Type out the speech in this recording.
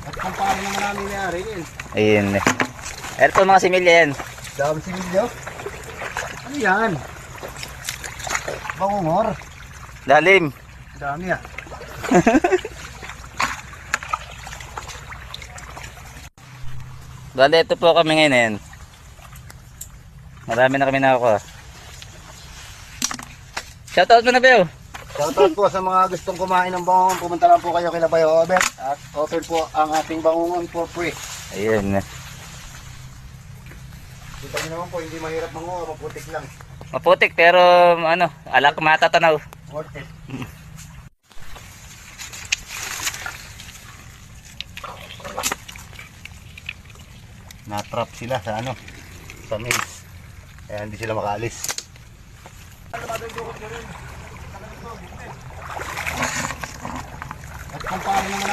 At kung paano naman namin nangyari yun. Ayun. Ito mga similya yan. Dami similyo. Ano yan? Bangungor. Lalim. Dami ah. Bale, ito po kami ngayon. Marami na kami nakuha. Shoutout mo na, Beo. Shoutout po sa mga gustong kumain ng bangungon. Pumunta lang po kayo kila Bayo Obet. At offer po ang ating bangungon for free. Ayun. Kita nyo naman po, hindi mahirap manguha. Maputik lang. Maputik pero ano, alak matatanaw. Worth it. Na-trap sila sa ano, sa mills. Kaya hindi sila makaalis. At kung paano naman